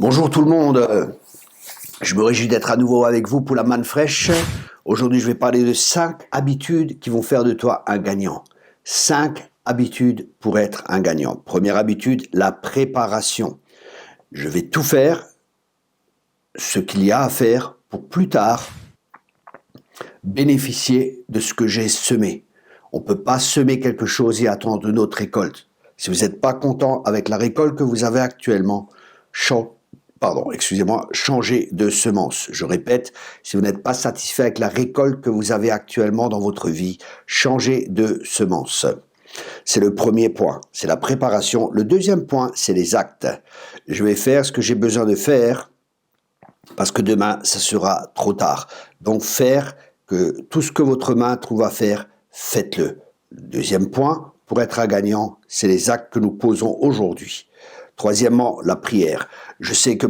Bonjour tout le monde, je me réjouis d'être à nouveau avec vous pour la manne fraîche. Aujourd'hui, je vais parler de 5 habitudes qui vont faire de toi un gagnant. 5 habitudes pour être un gagnant. Première habitude, la préparation. Je vais tout faire ce qu'il y a à faire pour plus tard bénéficier de ce que j'ai semé. On ne peut pas semer quelque chose et attendre une autre récolte. Si vous n'êtes pas content avec la récolte que vous avez actuellement, changez de semence. Je répète, si vous n'êtes pas satisfait avec la récolte que vous avez actuellement dans votre vie, changez de semence. C'est le premier point, c'est la préparation. Le deuxième point, c'est les actes. Je vais faire ce que j'ai besoin de faire parce que demain, ça sera trop tard. Donc, faire que tout ce que votre main trouve à faire, faites-le. Le deuxième point, pour être un gagnant, c'est les actes que nous posons aujourd'hui. Troisièmement, la prière. Je sais que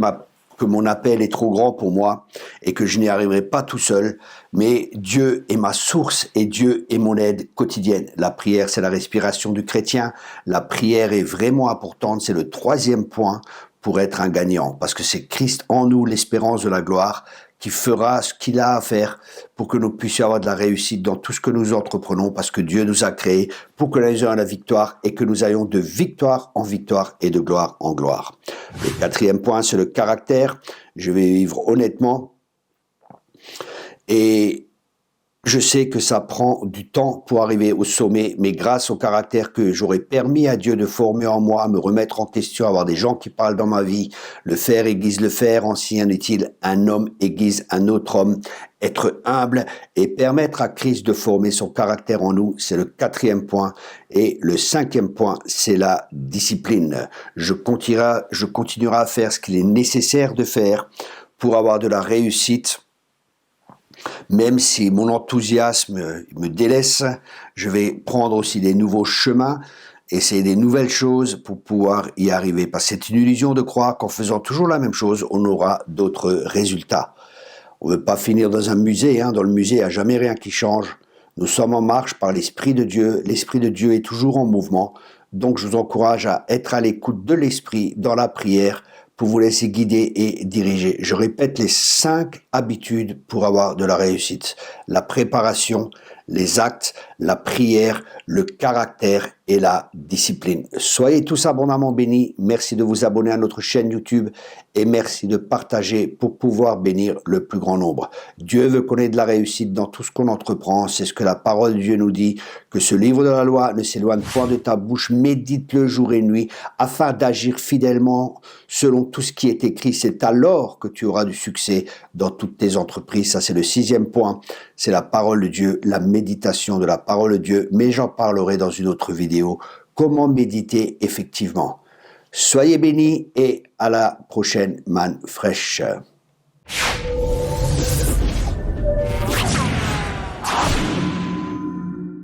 mon appel est trop grand pour moi et que je n'y arriverai pas tout seul, mais Dieu est ma source et Dieu est mon aide quotidienne. La prière, c'est la respiration du chrétien. La prière est vraiment importante. C'est le troisième point pour être un gagnant, parce que c'est Christ en nous, l'espérance de la gloire, qui fera ce qu'il a à faire pour que nous puissions avoir de la réussite dans tout ce que nous entreprenons, parce que Dieu nous a créés pour que nous ayons la victoire et que nous ayons de victoire en victoire et de gloire en gloire. Le quatrième point, c'est le caractère. Je vais vivre honnêtement et je sais que ça prend du temps pour arriver au sommet, mais grâce au caractère que j'aurais permis à Dieu de former en moi, me remettre en question, avoir des gens qui parlent dans ma vie, le faire aiguise le fer, ainsi en est-il, un homme aiguise un autre homme, être humble et permettre à Christ de former son caractère en nous, c'est le quatrième point. Et le cinquième point, c'est la discipline. Je continuerai à faire ce qu'il est nécessaire de faire pour avoir de la réussite. Même si mon enthousiasme me délaisse, je vais prendre aussi des nouveaux chemins, essayer des nouvelles choses pour pouvoir y arriver. Parce que c'est une illusion de croire qu'en faisant toujours la même chose, on aura d'autres résultats. On ne veut pas finir dans un musée, dans le musée, il n'y a jamais rien qui change. Nous sommes en marche par l'Esprit de Dieu. L'Esprit de Dieu est toujours en mouvement. Donc je vous encourage à être à l'écoute de l'Esprit dans la prière, pour vous laisser guider et diriger. Je répète les 5 habitudes pour avoir de la réussite. La préparation, les actes, la prière, le caractère et la discipline. Soyez tous abondamment bénis. Merci de vous abonner à notre chaîne YouTube et merci de partager pour pouvoir bénir le plus grand nombre. Dieu veut qu'on ait de la réussite dans tout ce qu'on entreprend. C'est ce que la parole de Dieu nous dit, que ce livre de la loi ne s'éloigne point de ta bouche, médite-le jour et nuit afin d'agir fidèlement selon tout ce qui est écrit. C'est alors que tu auras du succès dans toutes tes entreprises. Ça, c'est le 6e point. C'est la parole de Dieu, la méditation de la parole de Dieu. Mais j'en parlerai dans une autre vidéo. Comment méditer effectivement. Soyez bénis et à la prochaine manne fraîche.